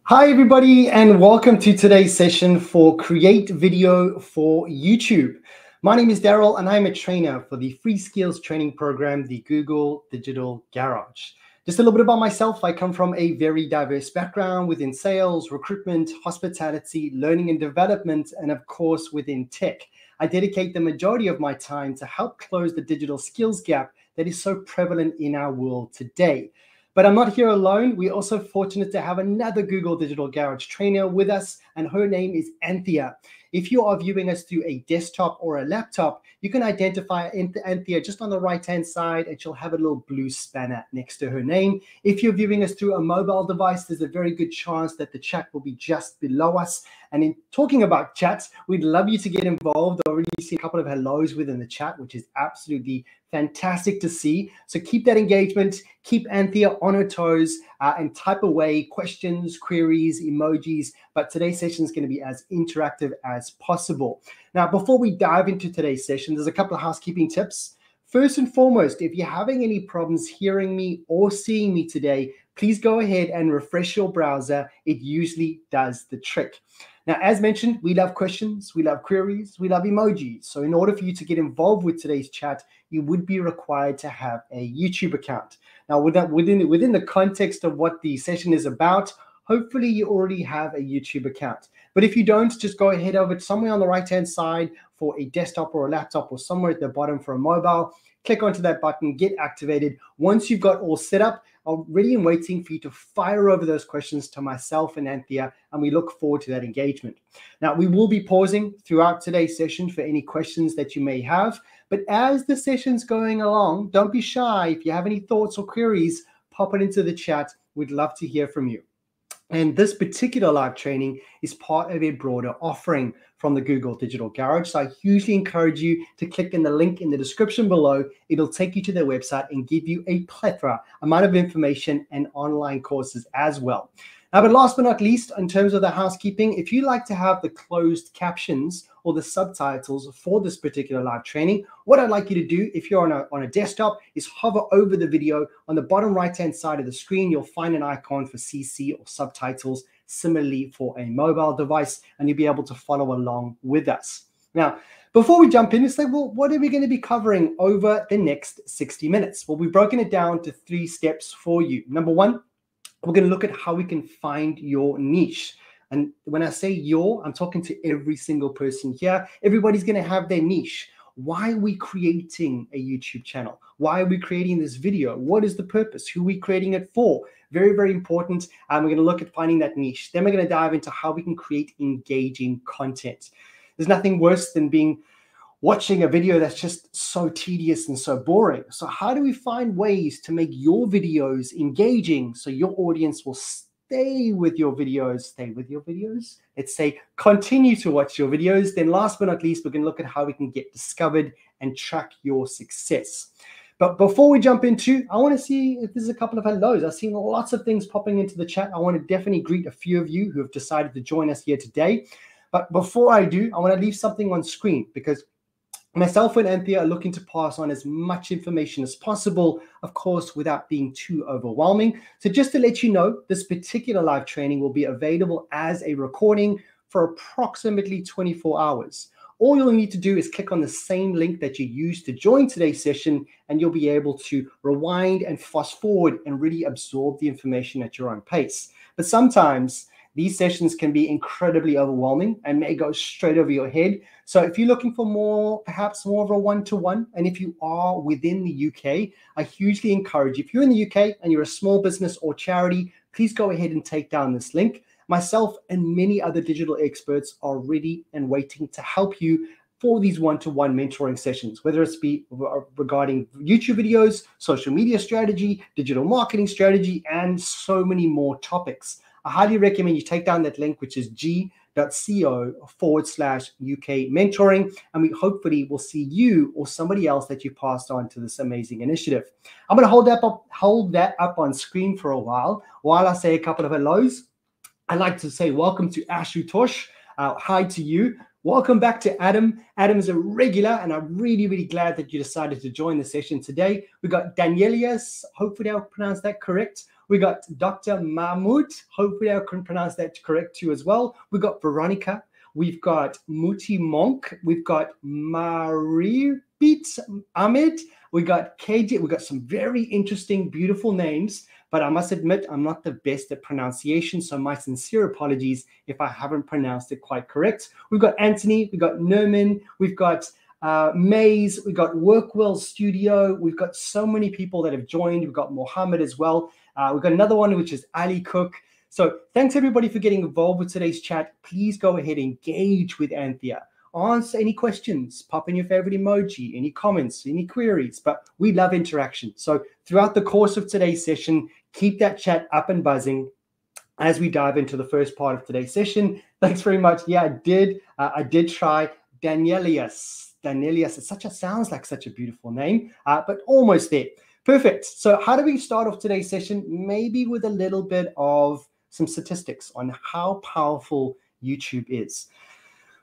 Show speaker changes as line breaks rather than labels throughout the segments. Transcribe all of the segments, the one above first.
Hi, everybody, and welcome to today's session for Create Video for YouTube. My name is Daryl, and I'm a trainer for the free skills training program, the Google Digital Garage. Just a little bit about myself. I come from a very diverse background within sales, recruitment, hospitality, learning and development, and of course, within tech. I dedicate the majority of my time to help close the digital skills gap that is so prevalent in our world today. But I'm not here alone. We're also fortunate to have another Google Digital Garage trainer with us, and her name is Anthea. If you are viewing us through a desktop or a laptop, you can identify Anthea just on the right-hand side, and she'll have a little blue spanner next to her name. If you're viewing us through a mobile device, there's a very good chance that the chat will be just below us. And in talking about chats, we'd love you to get involved. I already see a couple of hellos within the chat, which is absolutely fantastic to see. So keep that engagement, keep Anthea on her toes, and type away questions, queries, emojis. But today's session is going to be as interactive as possible. Now, before we dive into today's session, there's a couple of housekeeping tips. First and foremost, if you're having any problems hearing me or seeing me today, please go ahead and refresh your browser. It usually does the trick. Now, as mentioned, we love questions, we love queries, we love emojis. So in order for you to get involved with today's chat, you would be required to have a YouTube account. Now, within the context of what the session is about, hopefully you already have a YouTube account. But if you don't, just go ahead over somewhere on the right-hand side for a desktop or a laptop, or somewhere at the bottom for a mobile. Click onto that button, get activated. Once you've got all set up, I'm ready and waiting for you to fire over those questions to myself and Anthea, and we look forward to that engagement. Now, we will be pausing throughout today's session for any questions that you may have, but as the session's going along, don't be shy. If you have any thoughts or queries, pop it into the chat. We'd love to hear from you. And this particular live training is part of a broader offering from the Google Digital Garage. So I hugely encourage you to click in the link in the description below. It'll take you to their website and give you a plethora amount of information and online courses as well. Now, but last but not least, in terms of the housekeeping, if you like to have the closed captions or the subtitles for this particular live training, what I'd like you to do, if you're on a desktop, is hover over the video. On the bottom right-hand side of the screen, you'll find an icon for CC or subtitles, similarly for a mobile device, and you'll be able to follow along with us. Now, before we jump in, it's like, well, what are we going to be covering over the next 60 minutes? Well, we've broken it down to 3 steps for you. Number 1, we're going to look at how we can find your niche. And when I say your, I'm talking to every single person here. Everybody's going to have their niche. Why are we creating a YouTube channel? Why are we creating this video? What is the purpose? Who are we creating it for? Very, very important. And we're going to look at finding that niche. Then we're going to dive into how we can create engaging content. There's nothing worse than watching a video that's just so tedious and so boring. So how do we find ways to make your videos engaging so your audience will stay with your videos? Let's say continue to watch your videos. Then last but not least, we're going to look at how we can get discovered and track your success. But before we jump into, I want to see if there's a couple of hellos. I've seen lots of things popping into the chat. I want to definitely greet a few of you who have decided to join us here today. But before I do, I want to leave something on screen, because myself and Anthea are looking to pass on as much information as possible, of course, without being too overwhelming. So just to let you know, this particular live training will be available as a recording for approximately 24 hours. All you'll need to do is click on the same link that you used to join today's session, and you'll be able to rewind and fast forward and really absorb the information at your own pace. But sometimes these sessions can be incredibly overwhelming and may go straight over your head. So if you're looking for perhaps more of a one-to-one, and if you are within the UK, I hugely encourage you, if you're in the UK and you're a small business or charity, please go ahead and take down this link. Myself and many other digital experts are ready and waiting to help you for these one-to-one mentoring sessions, whether it's be regarding YouTube videos, social media strategy, digital marketing strategy, and so many more topics. I highly recommend you take down that link, which is g.co/UK mentoring, and we hopefully will see you or somebody else that you passed on to this amazing initiative. I'm going to hold that up on screen for a while I say a couple of hellos. I'd like to say welcome to Ashutosh. Hi to you. Welcome back to Adam. Adam is a regular, and I'm really, really glad that you decided to join the session today. We've got Danielius, hopefully I'll pronounce that correct. We got Dr. Mahmoud. Hopefully I can pronounce that correct too as well. We got Veronica. We've got Muti Monk. We've got Maripit Ahmed. We got KJ. We got some very interesting, beautiful names. But I must admit, I'm not the best at pronunciation, so my sincere apologies if I haven't pronounced it quite correct. We've got Anthony, we've got Nerman, we've got Maze, we've got Workwell Studio. We've got so many people that have joined. We've got Mohammed as well. We've got another one, which is Ali Cook. So thanks everybody for getting involved with today's chat. Please go ahead and engage with Anthea. Answer any questions, pop in your favorite emoji, any comments, any queries, but we love interaction. So throughout the course of today's session, keep that chat up and buzzing as we dive into the first part of today's session. Thanks very much. Yeah, I did try Danielius. It sounds like such a beautiful name, but almost there. Perfect. So how do we start off today's session? Maybe with a little bit of some statistics on how powerful YouTube is.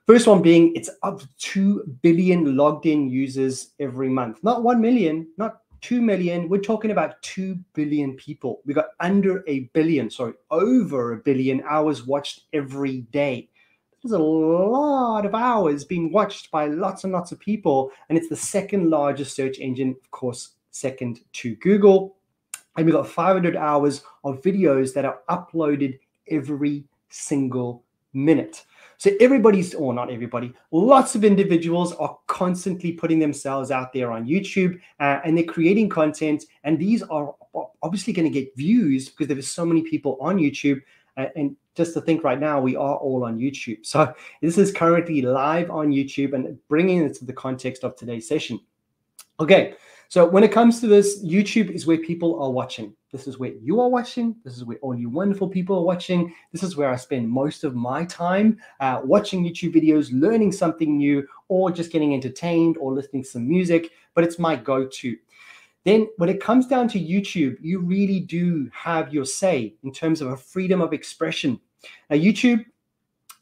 First one being, it's up to 2 billion logged in users every month. Not 1 million, not 2 million. We're talking about 2 billion people. We got over a billion hours watched every day. There's a lot of hours being watched by lots and lots of people. And it's the second largest search engine, of course, second to Google. And we got 500 hours of videos that are uploaded every single minute. So not everybody, lots of individuals are constantly putting themselves out there on YouTube and they're creating content. And these are obviously going to get views because there's so many people on YouTube. And just to think right now, we are all on YouTube. So this is currently live on YouTube and bringing it to the context of today's session. Okay, so when it comes to this, YouTube is where people are watching. This is where you are watching. This is where all you wonderful people are watching. This is where I spend most of my time watching YouTube videos, learning something new, or just getting entertained or listening to some music, but it's my go-to. Then when it comes down to YouTube, you really do have your say in terms of a freedom of expression. Now, YouTube,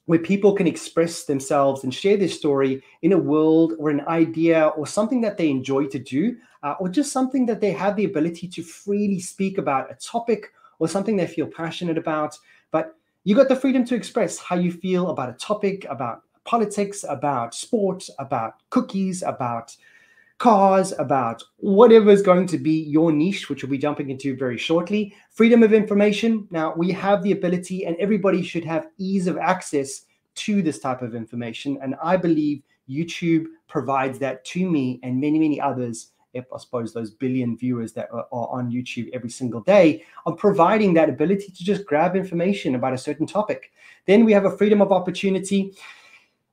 where people can express themselves and share their story in a world or an idea or something that they enjoy to do, or just something that they have the ability to freely speak about, a topic or something they feel passionate about. But you got the freedom to express how you feel about a topic, about politics, about sports, about cookies, about cars, about whatever is going to be your niche, which we'll be jumping into very shortly. Freedom of information. Now, we have the ability, and everybody should have ease of access to this type of information. And I believe YouTube provides that to me and many, many others. I suppose those billion viewers that are on YouTube every single day are providing that ability to just grab information about a certain topic. Then we have a freedom of opportunity.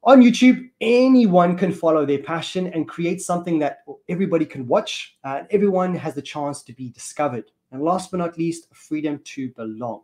On YouTube, anyone can follow their passion and create something that everybody can watch. Everyone has the chance to be discovered. And last but not least, freedom to belong.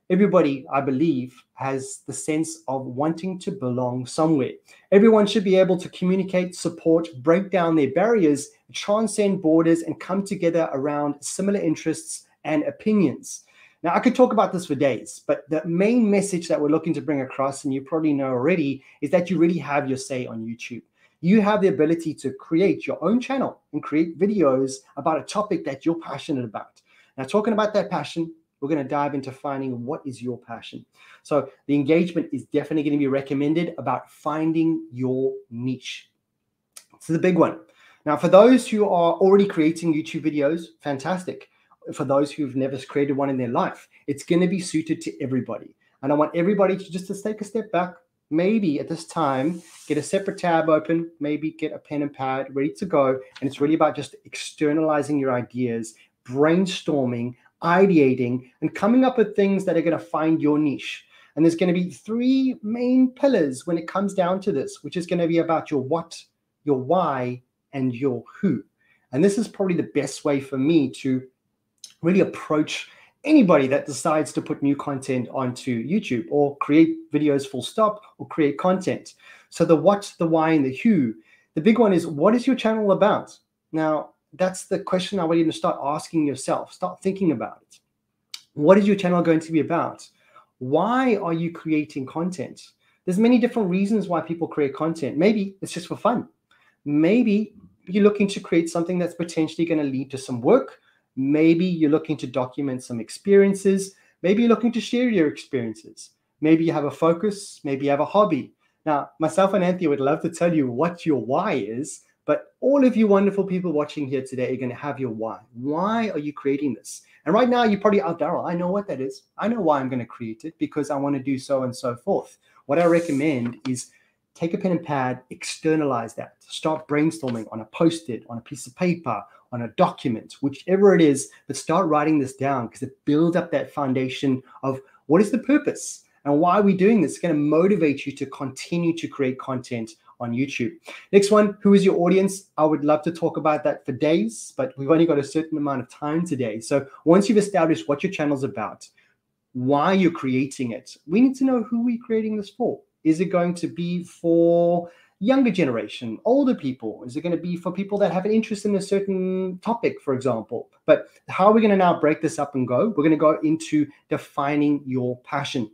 Everybody, I believe, has the sense of wanting to belong somewhere. Everyone should be able to communicate, support, break down their barriers, transcend borders, and come together around similar interests and opinions. Now, I could talk about this for days, but the main message that we're looking to bring across, and you probably know already, is that you really have your say on YouTube. You have the ability to create your own channel and create videos about a topic that you're passionate about. Now, talking about that passion, we're going to dive into finding what is your passion. So the engagement is definitely going to be recommended about finding your niche. It's the big one. Now, for those who are already creating YouTube videos, fantastic. For those who've never created one in their life, it's going to be suited to everybody. And I want everybody to just take a step back, maybe at this time, get a separate tab open, maybe get a pen and pad ready to go. And it's really about just externalizing your ideas, brainstorming, ideating, and coming up with things that are going to find your niche. And there's going to be 3 main pillars when it comes down to this, which is going to be about your what, your why, and your who. And this is probably the best way for me to really approach anybody that decides to put new content onto YouTube or create videos full stop or create content. So the what, the why, and the who. The big one is, what is your channel about? Now, that's the question I want you to start asking yourself. Start thinking about it. What is your channel going to be about? Why are you creating content? There's many different reasons why people create content. Maybe it's just for fun. Maybe you're looking to create something that's potentially going to lead to some work. Maybe you're looking to document some experiences. Maybe you're looking to share your experiences. Maybe you have a focus. Maybe you have a hobby. Now, myself and Anthony would love to tell you what your why is, but all of you wonderful people watching here today are going to have your why. Why are you creating this? And right now, you're probably out there, I know what that is. I know why I'm going to create it, because I want to do so and so forth. What I recommend is take a pen and pad, externalize that. Start brainstorming on a Post-it, on a piece of paper, on a document, whichever it is, but start writing this down, because it builds up that foundation of what is the purpose and why are we doing this. It's going to motivate you to continue to create content on YouTube. Next one, who is your audience? I would love to talk about that for days, but we've only got a certain amount of time today. So once you've established what your channel's about, why you're creating it, we need to know who we're creating this for. Is it going to be for younger generation, older people? Is it going to be for people that have an interest in a certain topic, for example? But how are we going to now break this up and go? We're going to go into defining your passion.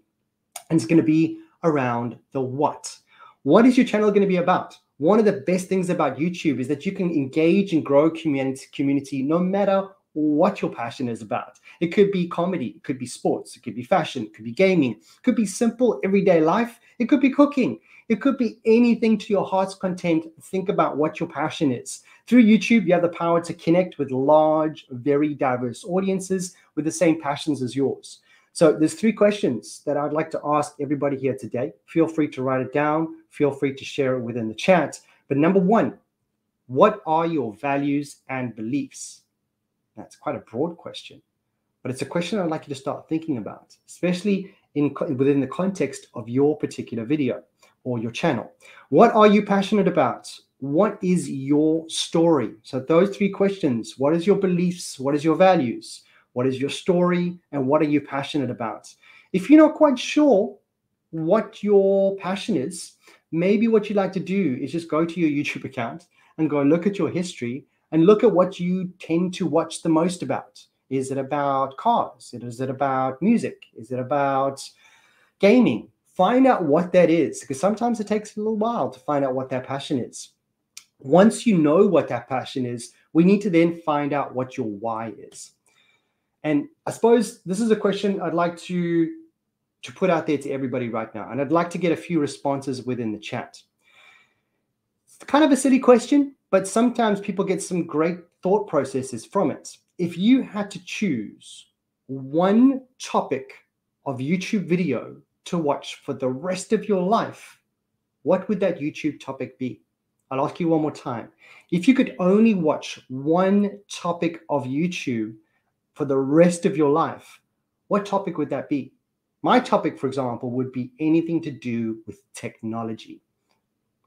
And it's going to be around the what. What is your channel going to be about? One of the best things about YouTube is that you can engage and grow a community no matter what your passion is about. It could be comedy, it could be sports, it could be fashion, it could be gaming, it could be simple everyday life, it could be cooking, it could be anything to your heart's content. Think about what your passion is. Through YouTube, you have the power to connect with large, very diverse audiences with the same passions as yours. So there's 3 questions that I'd like to ask everybody here today. Feel free to write it down. Feel free to share it within the chat. But number 1, what are your values and beliefs? That's quite a broad question, but it's a question I'd like you to start thinking about, especially within the context of your particular video or your channel. What are you passionate about? What is your story? So those 3 questions: what is your beliefs? What is your values? What is your story? And what are you passionate about? If you're not quite sure what your passion is, maybe what you'd like to do is just go to your YouTube account and go look at your history and look at what you tend to watch the most about. Is it about cars? Is it about music? Is it about gaming? Find out what that is, because sometimes it takes a little while to find out what that passion is. Once you know what that passion is, we need to then find out what your why is. And I suppose this is a question I'd like to put out there to everybody right now. And I'd like to get a few responses within the chat. It's kind of a silly question, but sometimes people get some great thought processes from it. If you had to choose one topic of YouTube video to watch for the rest of your life, what would that YouTube topic be? I'll ask you one more time. If you could only watch one topic of YouTube for the rest of your life, what topic would that be? My topic, for example, would be anything to do with technology.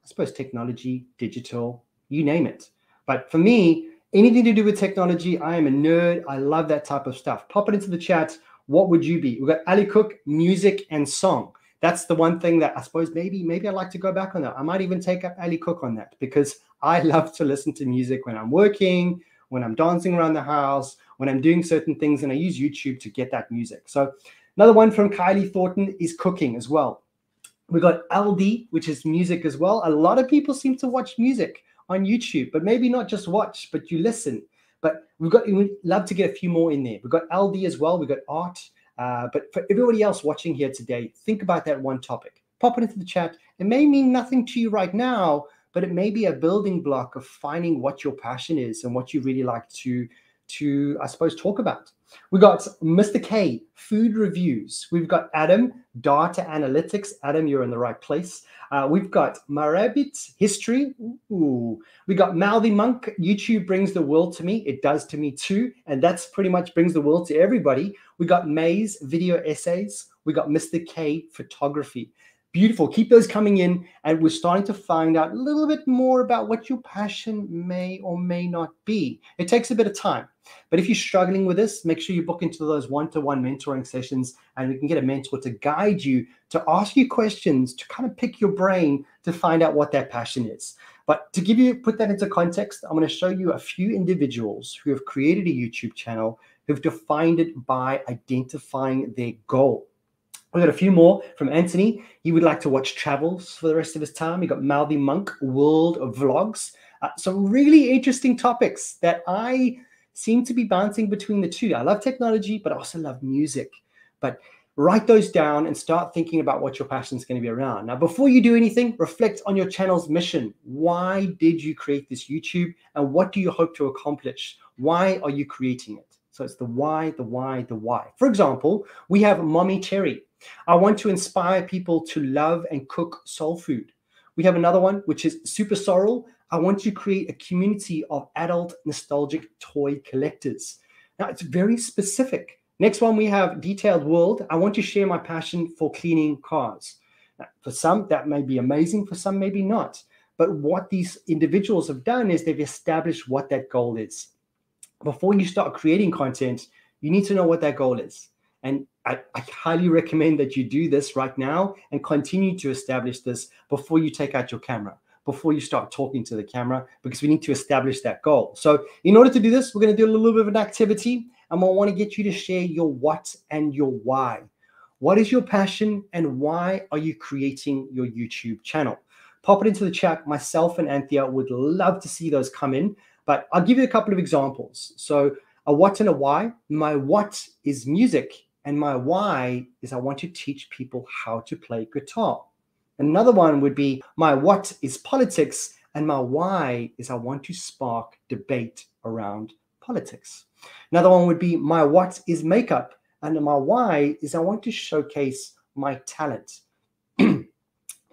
I suppose technology, digital, you name it. But for me, anything to do with technology, I am a nerd. I love that type of stuff. Pop it into the chat. What would you be? We've got Ali Cook, music and song. That's the one thing that I suppose maybe I'd like to go back on that. I might even take up Ali Cook on that, because I love to listen to music when I'm working, when I'm dancing around the house, when I'm doing certain things, and I use YouTube to get that music. So another one from Kylie Thornton is cooking as well. We got LD, which is music as well. A lot of people seem to watch music on YouTube, but maybe not just watch, but you listen. But we'd love to get a few more in there. We've got LD as well. We've got art. But for everybody else watching here today, think about that one topic. Pop it into the chat. It may mean nothing to you right now, but it may be a building block of finding what your passion is and what you really like to I suppose, talk about. We got Mr. K, food reviews. We've got Adam, data analytics. Adam, you're in the right place. We've got Marabit, history. Ooh. We got Mouthy Monk, YouTube brings the world to me. It does to me too. And that's pretty much brings the world to everybody. We got Maze, video essays. We got Mr. K, photography. Beautiful. Keep those coming in. And we're starting to find out a little bit more about what your passion may or may not be. It takes a bit of time. But if you're struggling with this, make sure you book into those one-to-one mentoring sessions, and we can get a mentor to guide you, to ask you questions, to kind of pick your brain to find out what that passion is. But to put that into context, I'm going to show you a few individuals who have created a YouTube channel, who've defined it by identifying their goal. We've got a few more from Anthony. He would like to watch travels for the rest of his time. We got Mouthy Monk, world of vlogs. Some really interesting topics that I seem to be bouncing between the two. I love technology, but I also love music. But write those down and start thinking about what your passion is going to be around. Now, before you do anything, reflect on your channel's mission. Why did you create this YouTube, and what do you hope to accomplish? Why are you creating it? So it's the why, the why, the why. For example, we have Mommy Cherry. I want to inspire people to love and cook soul food. We have another one, which is Super Sorrel. I want to create a community of adult nostalgic toy collectors. Now, it's very specific. Next one, we have Detailed World. I want to share my passion for cleaning cars. Now, for some, that may be amazing. For some, maybe not. But what these individuals have done is they've established what that goal is. Before you start creating content, you need to know what that goal is. And I highly recommend that you do this right now and continue to establish this before you take out your camera, before you start talking to the camera, because we need to establish that goal. So in order to do this, we're going to do a little bit of an activity, and I want to get you to share your what and your why. What is your passion, and why are you creating your YouTube channel? Pop it into the chat. Myself and Anthea would love to see those come in, but I'll give you a couple of examples. So a what and a why. My what is music, and my why is I want to teach people how to play guitar. Another one would be my what is politics, and my why is I want to spark debate around politics. Another one would be my what is makeup, and my why is I want to showcase my talent.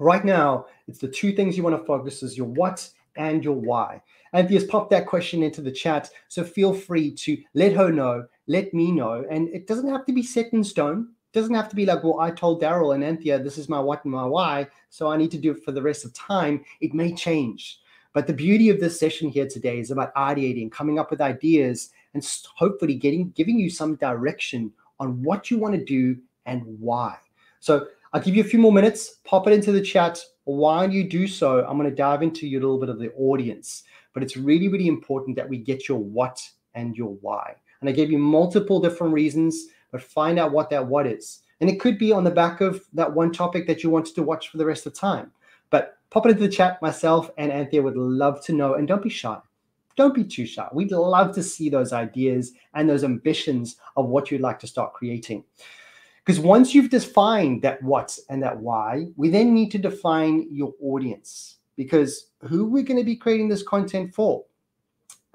Right now, it's the two things you want to focus is your what and your why. Anthea's popped that question into the chat, so feel free to let her know, let me know, and it doesn't have to be set in stone. It doesn't have to be like, well, I told Daryl and Anthea, this is my what and my why, so I need to do it for the rest of time. It may change. But the beauty of this session here today is about ideating, coming up with ideas, and hopefully giving you some direction on what you want to do and why. So I'll give you a few more minutes, pop it into the chat. While you do so, I'm going to dive into a little bit of the audience. But it's really, really important that we get your what and your why. And I gave you multiple different reasons, but find out what that what is. And it could be on the back of that one topic that you wanted to watch for the rest of time. But pop it into the chat. Myself and Anthea would love to know. And don't be shy. Don't be too shy. We'd love to see those ideas and those ambitions of what you'd like to start creating. Because once you've defined that what and that why, we then need to define your audience. Because who we're going to be creating this content for?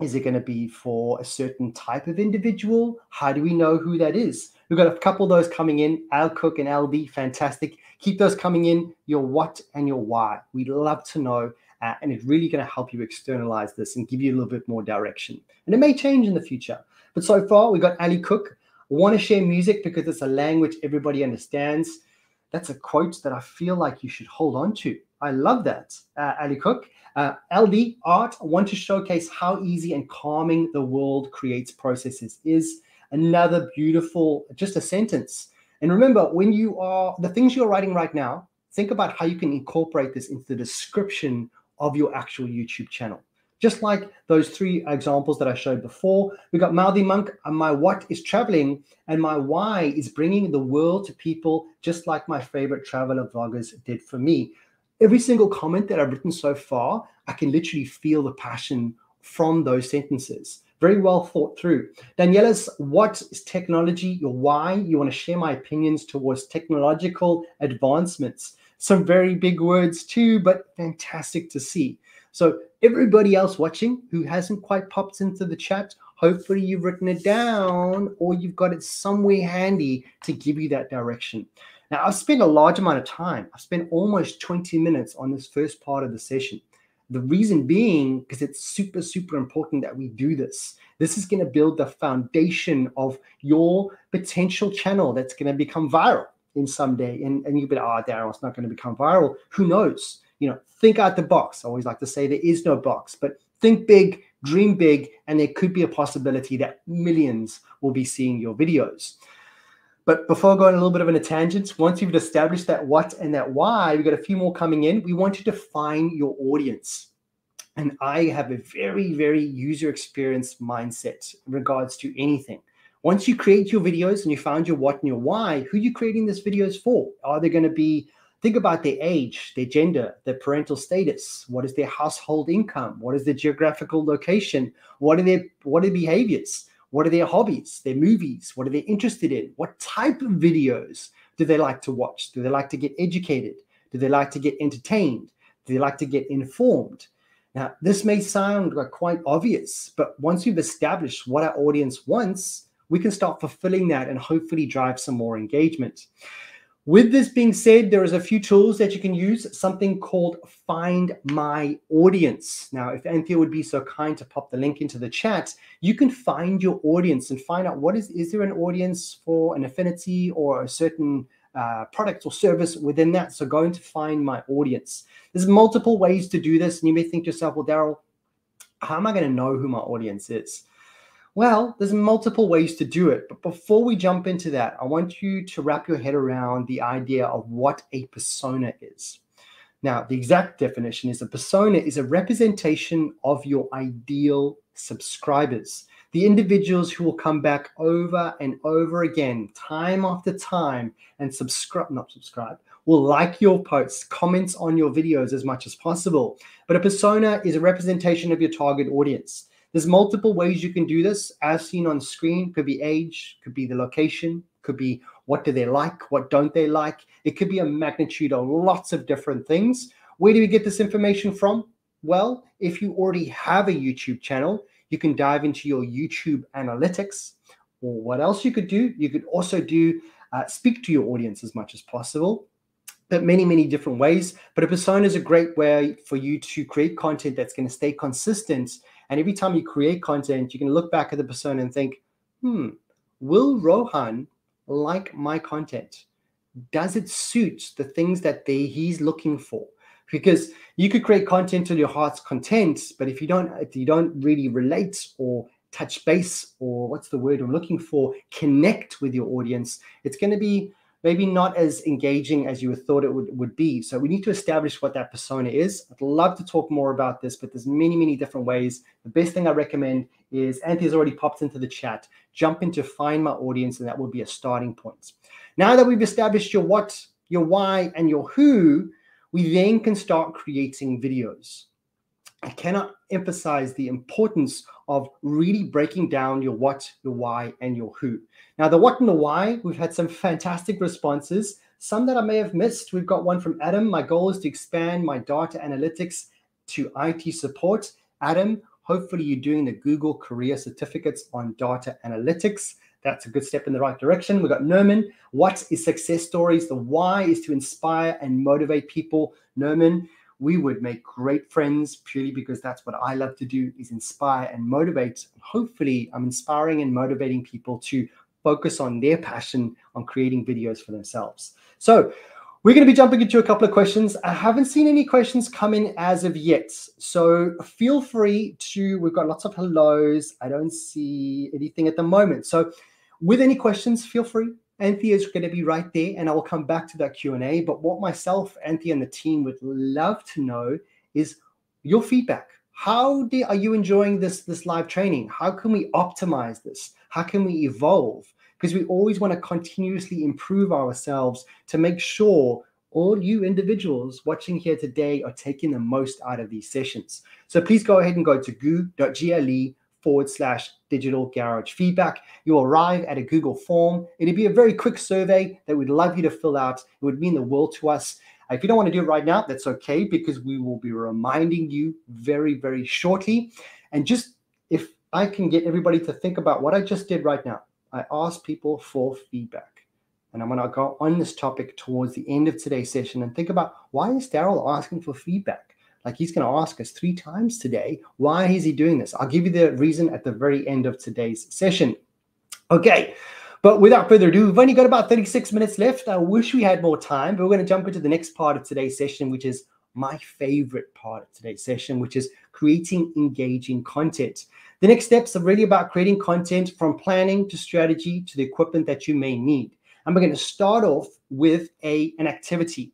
Is it going to be for a certain type of individual? How do we know who that is? We've got a couple of those coming in. Al Cook and LB, fantastic. Keep those coming in, your what and your why. We'd love to know, and it's really going to help you externalize this and give you a little bit more direction. And it may change in the future. But so far, we got Ali Cook. Want to share music because it's a language everybody understands. That's a quote that I feel like you should hold on to. I love that, Ali Cook. LD, art, want to showcase how easy and calming the world creates processes is. Another beautiful, just a sentence. And remember, when you are, the things you're writing right now, think about how you can incorporate this into the description of your actual YouTube channel. Just like those three examples that I showed before, we got Mouthy Monk, and my what is traveling, and my why is bringing the world to people just like my favorite traveler vloggers did for me. Every single comment that I've written so far, I can literally feel the passion from those sentences. Very well thought through. Daniela's what is technology, your why, you want to share my opinions towards technological advancements. Some very big words too, but fantastic to see. So everybody else watching who hasn't quite popped into the chat, hopefully you've written it down or you've got it somewhere handy to give you that direction. Now, I've spent a large amount of time. I've spent almost 20 minutes on this first part of the session. The reason being, because it's super, super important that we do this. This is going to build the foundation of your potential channel that's going to become viral in someday. And you'll be like, oh, Daryl, it's not going to become viral. Who knows? You know, think out the box. I always like to say there is no box, but think big, dream big, and there could be a possibility that millions will be seeing your videos. But before going a little bit of a tangent, once you've established that what and that why, we've got a few more coming in. We want to define your audience. And I have a very, very user experience mindset in regards to anything. Once you create your videos and you found your what and your why, who are you creating these videos for? Are they going to be Think about their age, their gender, their parental status. What is their household income? What is their geographical location? What are their behaviors? What are their hobbies, their movies? What are they interested in? What type of videos do they like to watch? Do they like to get educated? Do they like to get entertained? Do they like to get informed? Now, this may sound like quite obvious, but once we've established what our audience wants, we can start fulfilling that and hopefully drive some more engagement. With this being said, there is a few tools that you can use, something called Find My Audience. Now, if Anthea would be so kind to pop the link into the chat, you can find your audience and find out is there an audience for an affinity or a certain product or service within that. So go into Find My Audience. There's multiple ways to do this. And you may think to yourself, well, Daryl, how am I going to know who my audience is? Well, there's multiple ways to do it. But before we jump into that, I want you to wrap your head around the idea of what a persona is. Now, the exact definition is a persona is a representation of your ideal subscribers, the individuals who will come back over and over again, time after time, and will like your posts, comments on your videos as much as possible. But a persona is a representation of your target audience. There's multiple ways you can do this, as seen on screen. Could be age, could be the location, could be what do they like, what don't they like. It could be a magnitude of lots of different things. Where do we get this information from? Well, if you already have a YouTube channel, you can dive into your YouTube analytics. Or what else you could do? You could also speak to your audience as much as possible. But many, many different ways. But a persona is a great way for you to create content that's going to stay consistent. And every time you create content, you can look back at the persona and think, will Rohan like my content? Does it suit the things that he's looking for? Because you could create content till your heart's content, but if you don't really relate or touch base, or what's the word I'm looking for, connect with your audience, it's going to be maybe not as engaging as you thought it would be. So we need to establish what that persona is. I'd love to talk more about this, but there's many, many different ways. The best thing I recommend is, Anthea's already popped into the chat, jump into Find My Audience, and that will be a starting point. Now that we've established your what, your why, and your who, we then can start creating videos. I cannot emphasize the importance of really breaking down your what, your why, and your who. Now, the what and the why, we've had some fantastic responses, some that I may have missed. We've got one from Adam. My goal is to expand my data analytics to IT support. Adam, hopefully you're doing the Google Career Certificates on data analytics. That's a good step in the right direction. We've got Nerman. What is success stories? The why is to inspire and motivate people. Nerman, we would make great friends purely because that's what I love to do, is inspire and motivate. Hopefully, I'm inspiring and motivating people to focus on their passion on creating videos for themselves. So we're going to be jumping into a couple of questions. I haven't seen any questions come in as of yet. So feel free to, we've got lots of hellos. I don't see anything at the moment. So with any questions, feel free. Anthea is going to be right there, and I will come back to that Q&A. But what myself, Anthea, and the team would love to know is your feedback. How are you enjoying this live training? How can we optimize this? How can we evolve? Because we always want to continuously improve ourselves to make sure all you individuals watching here today are taking the most out of these sessions. So please go ahead and go to goo.gle/digital garage feedback. You'll arrive at a Google form. It'll be a very quick survey that we'd love you to fill out. It would mean the world to us. If you don't want to do it right now, that's okay, because we will be reminding you very, very shortly. And just if I can get everybody to think about what I just did right now, I asked people for feedback. And I'm going to go on this topic towards the end of today's session and think about, why is Daryl asking for feedback? Like, he's going to ask us 3 times today. Why is he doing this? I'll give you the reason at the very end of today's session. Okay, but without further ado, we've only got about 36 minutes left. I wish we had more time, but we're going to jump into the next part of today's session, which is my favorite part of today's session, which is creating engaging content. The next steps are really about creating content, from planning to strategy to the equipment that you may need. And we're going to start off with an activity.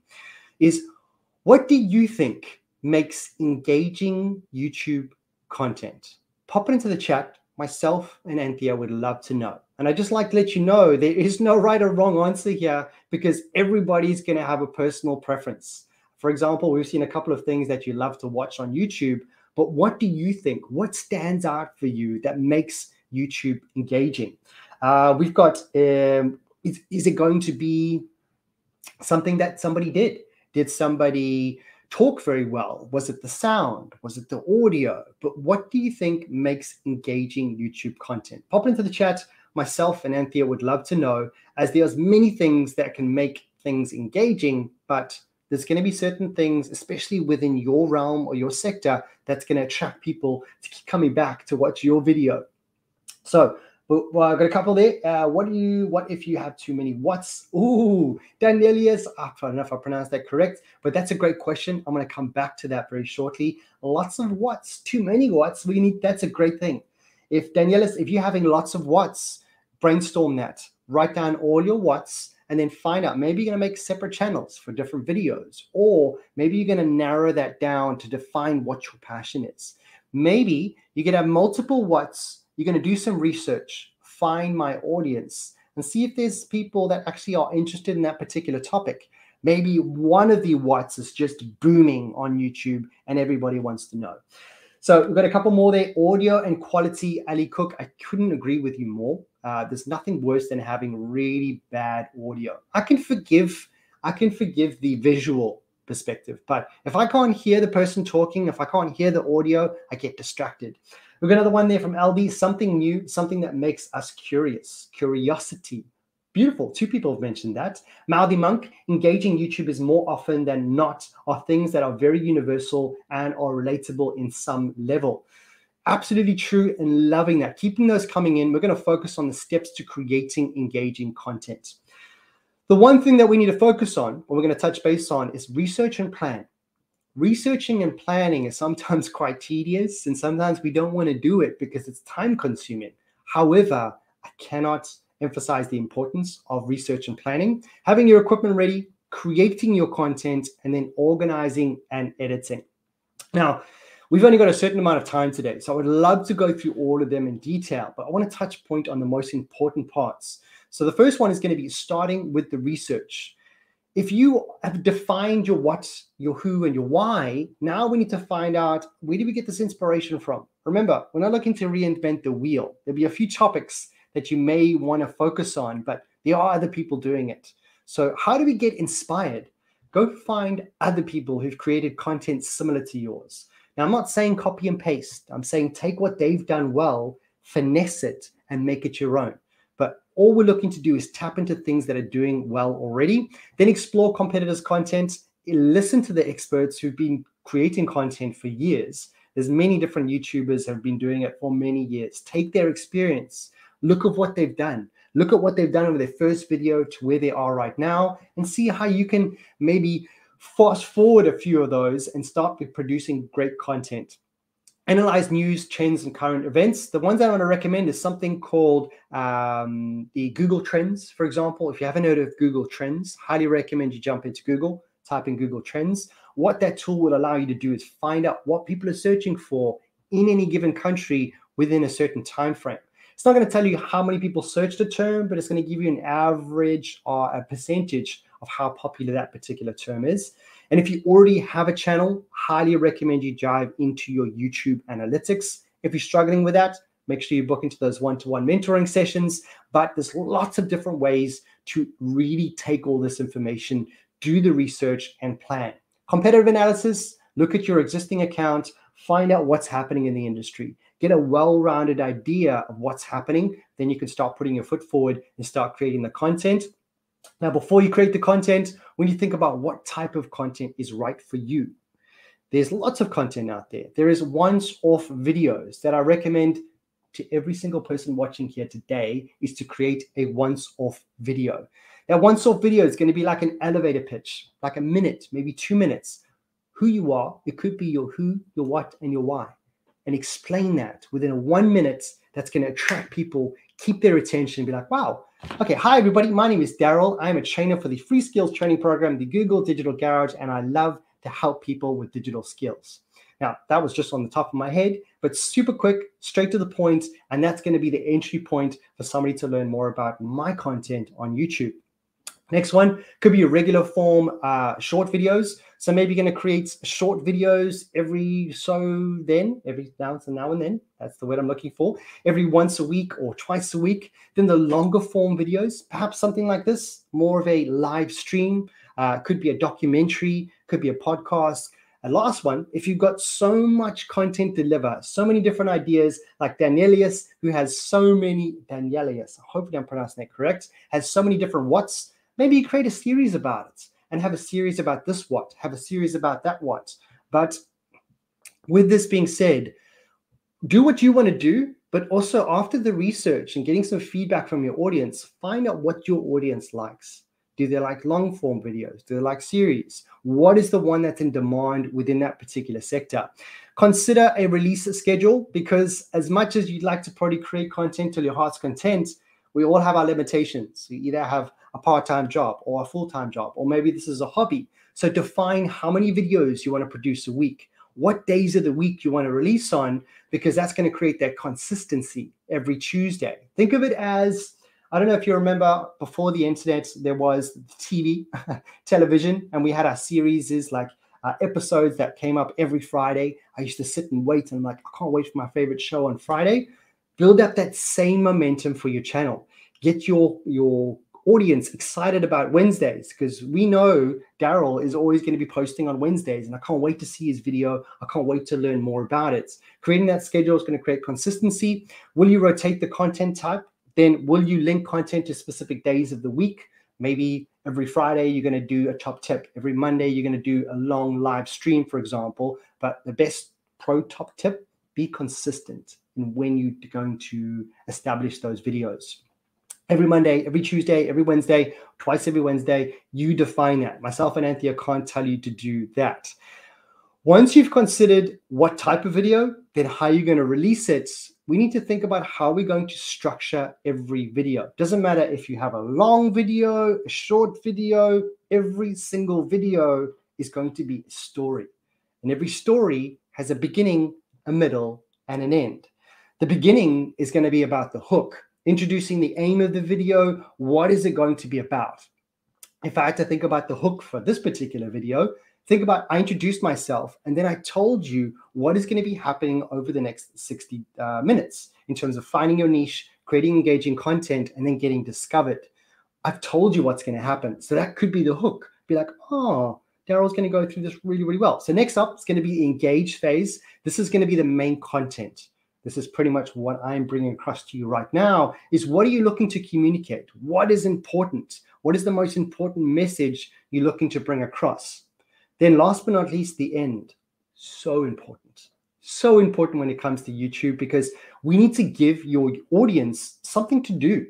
What do you think makes engaging YouTube content? Pop it into the chat. myself and Anthea would love to know. And I just like to let you know there is no right or wrong answer here because everybody's going to have a personal preference. For example, we've seen a couple of things that you love to watch on YouTube, but what do you think? What stands out for you that makes YouTube engaging? We've got, is it going to be something that somebody did? Did somebody talk very well? Was it the sound? Was it the audio? But what do you think makes engaging YouTube content? Pop into the chat. Myself and Anthea would love to know, as there's many things that can make things engaging, but there's going to be certain things, especially within your realm or your sector, that's going to attract people to keep coming back to watch your video. So, well, I've got a couple there. What if you have too many watts? Ooh, Danielius, I don't know if I pronounced that correct, but that's a great question. I'm going to come back to that very shortly. Lots of watts, too many watts. That's a great thing. If Danielius, if you're having lots of watts, brainstorm that. Write down all your watts and then find out. Maybe you're going to make separate channels for different videos, or maybe you're going to narrow that down to define what your passion is. Maybe you can have multiple watts. You're going to do some research, find my audience, and see if there's people that actually are interested in that particular topic. Maybe one of the watts is just booming on YouTube and everybody wants to know. So we've got a couple more there. Audio and quality, Ali Cook. I couldn't agree with you more. There's nothing worse than having really bad audio. I can forgive the visual perspective, but if I can't hear the person talking, if I can't hear the audio, I get distracted. We've got another one there from LB, something new, something that makes us curious, curiosity. Beautiful. 2 people have mentioned that. Mouthy Monk, engaging YouTubers more often than not are things that are very universal and are relatable in some level. Absolutely true, and loving that. Keeping those coming in, we're going to focus on the steps to creating engaging content. The one thing that we need to focus on, or we're going to touch base on, is research and plan. Researching and planning is sometimes quite tedious, and sometimes we don't want to do it because it's time consuming. However, I cannot emphasize the importance of research and planning, having your equipment ready, creating your content, and then organizing and editing. Now, we've only got a certain amount of time today, so I would love to go through all of them in detail, but I want to touch point on the most important parts. So the first one is going to be starting with the research. If you have defined your what, your who, and your why, now we need to find out, where do we get this inspiration from? Remember, we're not looking to reinvent the wheel. There'll be a few topics that you may want to focus on, but there are other people doing it. So how do we get inspired? Go find other people who've created content similar to yours. Now, I'm not saying copy and paste. I'm saying take what they've done well, finesse it, and make it your own. But all we're looking to do is tap into things that are doing well already, then explore competitors' content, listen to the experts who've been creating content for years. There's many different YouTubers have been doing it for many years. Take their experience, look at what they've done. Look at what they've done over their first video to where they are right now, and see how you can maybe fast forward a few of those and start with producing great content. Analyze news, trends, and current events. The ones I want to recommend is something called the Google Trends, for example. If you haven't heard of Google Trends, highly recommend you jump into Google, type in Google Trends. What that tool will allow you to do is find out what people are searching for in any given country within a certain time frame. It's not going to tell you how many people searched a term, but it's going to give you an average or a percentage of how popular that particular term is. And if you already have a channel, highly recommend you dive into your YouTube analytics. If you're struggling with that, make sure you book into those one-to-one mentoring sessions. But there's lots of different ways to really take all this information, do the research, and plan. Competitive analysis, look at your existing account, find out what's happening in the industry, get a well-rounded idea of what's happening. Then you can start putting your foot forward and start creating the content. Now, before you create the content, when you think about what type of content is right for you, there's lots of content out there. There is once-off videos that I recommend to every single person watching here today is to create a once-off video. That once-off video is going to be like an elevator pitch, like a minute, maybe 2 minutes. Who you are, it could be your who, your what, and your why. And explain that within a 1 minute. That's going to attract people, keep their attention, be like, wow. Okay, hi everybody, my name is Daryl. I'm a trainer for the free skills training program, the Google Digital Garage, and I love to help people with digital skills. Now, that was just on the top of my head, but super quick, straight to the point, and that's going to be the entry point for somebody to learn more about my content on YouTube. Next one could be a regular form short videos. So maybe you're going to create short videos every now and then. That's the word I'm looking for. Every once a week or twice a week. Then the longer form videos, perhaps something like this, more of a live stream. Could be a documentary, could be a podcast. And last one, if you've got so much content to deliver, so many different ideas, like Danielius, who has so many, hopefully I'm pronouncing that correct, has so many different whats. Maybe you create a series about it and have a series about this what, have a series about that what. But with this being said, do what you want to do, but also after the research and getting some feedback from your audience, find out what your audience likes. Do they like long form videos? Do they like series? What is the one that's in demand within that particular sector? Consider a release schedule, because as much as you'd like to probably create content till your heart's content, we all have our limitations. You either have a part-time job or a full-time job, or maybe this is a hobby. So define how many videos you want to produce a week, what days of the week you want to release on, because that's going to create that consistency every Tuesday. Think of it as, I don't know if you remember, before the internet, there was TV, television, and we had our series like episodes that came up every Friday. I used to sit and wait, and I'm like, I can't wait for my favorite show on Friday. Build up that same momentum for your channel. Get your audience excited about Wednesdays, because we know Daryl is always going to be posting on Wednesdays, and I can't wait to see his video. I can't wait to learn more about it. Creating that schedule is going to create consistency. Will you rotate the content type? Then will you link content to specific days of the week? Maybe every Friday you're going to do a top tip. Every Monday you're going to do a long live stream, for example. But the best top tip, be consistent in when you're going to establish those videos. Every Monday, every Tuesday, every Wednesday, twice every Wednesday, you define that. Myself and Anthea can't tell you to do that. Once you've considered what type of video, then how you're going to release it, we need to think about how we're going to structure every video. Doesn't matter if you have a long video, a short video, every single video is going to be a story. And every story has a beginning, a middle, and an end. The beginning is going to be about the hook, introducing the aim of the video. What is it going to be about? If I had to think about the hook for this particular video, think about, I introduced myself and then I told you what is going to be happening over the next 60 minutes in terms of finding your niche, creating engaging content, and then getting discovered. I've told you what's going to happen. So that could be the hook. Be like, oh, Daryl's going to go through this really, really well. So next up is going to be the engage phase. This is going to be the main content. This is pretty much what I'm bringing across to you right now, is what are you looking to communicate? What is important? What is the most important message you're looking to bring across? Then last but not least, the end. So important. So important when it comes to YouTube, because we need to give your audience something to do.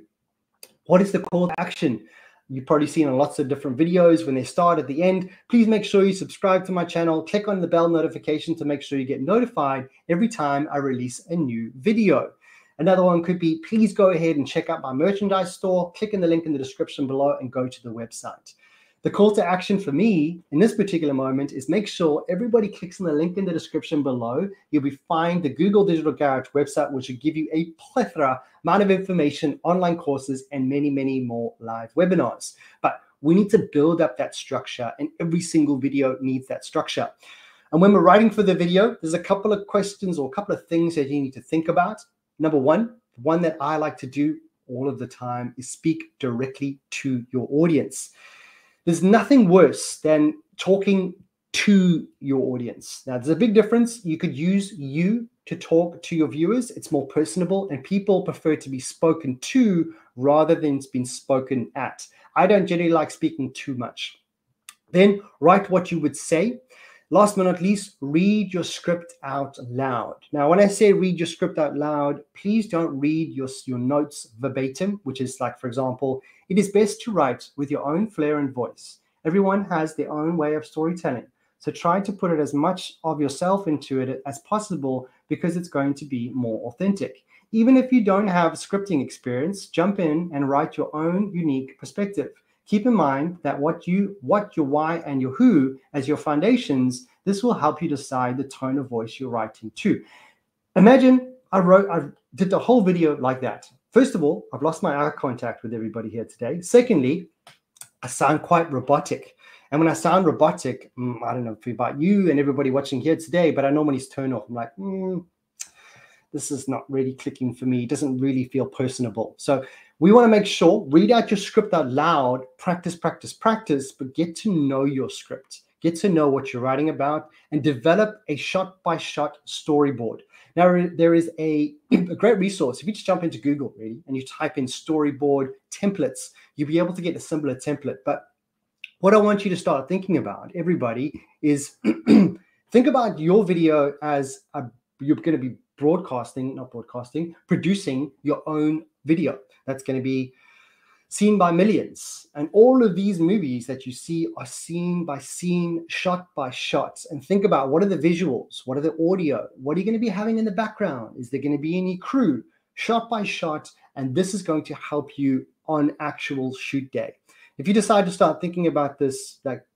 What is the call to action? You've probably seen on lots of different videos when they start at the end. Please make sure you subscribe to my channel. Click on the bell notification to make sure you get notified every time I release a new video. Another one could be, please go ahead and check out my merchandise store. Click in the link in the description below and go to the website. The call to action for me in this particular moment is make sure everybody clicks on the link in the description below. You'll be find the Google Digital Garage website, which will give you a plethora amount of information, online courses, and many, many more live webinars. But we need to build up that structure, and every single video needs that structure. And when we're writing for the video, there's a couple of questions or a couple of things that you need to think about. Number one that I like to do all of the time is speak directly to your audience. There's nothing worse than talking to your audience. Now, there's a big difference. You could use you to talk to your viewers. It's more personable, and people prefer to be spoken to rather than being spoken at. I don't generally like speaking too much. Then write what you would say. Last but not least, read your script out loud. Now, when I say read your script out loud, please don't read your notes verbatim, which is like, for example, it is best to write with your own flair and voice. Everyone has their own way of storytelling. So try to put it as much of yourself into it as possible, because it's going to be more authentic. Even if you don't have scripting experience, jump in and write your own unique perspective. Keep in mind that what your why and your who as your foundations, this This will help you decide the tone of voice you're writing to. Imagine I did the whole video like that. First of all, I've lost my eye contact with everybody here today. Secondly, I sound quite robotic. And when I sound robotic, I don't know about you and everybody watching here today, but I normally turn off. I'm like, this is not really clicking for me. It doesn't really feel personable. So we want to make sure, read out your script out loud, practice, practice, practice, but get to know your script. Get to know what you're writing about and develop a shot-by-shot storyboard. Now, there is a great resource. If you just jump into Google, really, and you type in storyboard templates, you'll be able to get a similar template. But what I want you to start thinking about, everybody, is think about your video as you're going to be producing your own video that's going to be seen by millions. And all of these movies that you see are scene by scene, shot by shot. And think about, what are the visuals? What are the audio? What are you going to be having in the background? Is there going to be any crew? Shot by shot. And this is going to help you on actual shoot day. If you decide to start thinking about this like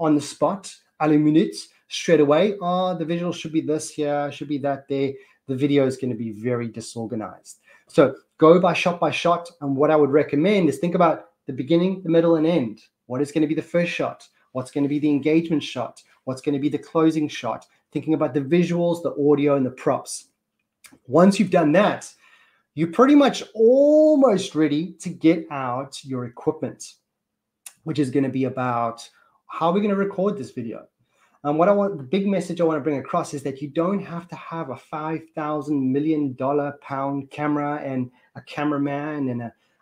on the spot, à la minute, straight away, the visual should be this here, should be that there, the video is going to be very disorganized. So go by shot, and what I would recommend is think about the beginning, the middle, and end. What is going to be the first shot? What's going to be the engagement shot? What's going to be the closing shot? Thinking about the visuals, the audio, and the props. Once you've done that, you're pretty much almost ready to get out your equipment, which is going to be about how we're going to record this video. And the big message I want to bring across is that you don't have to have a $5,000 million pound camera and a cameraman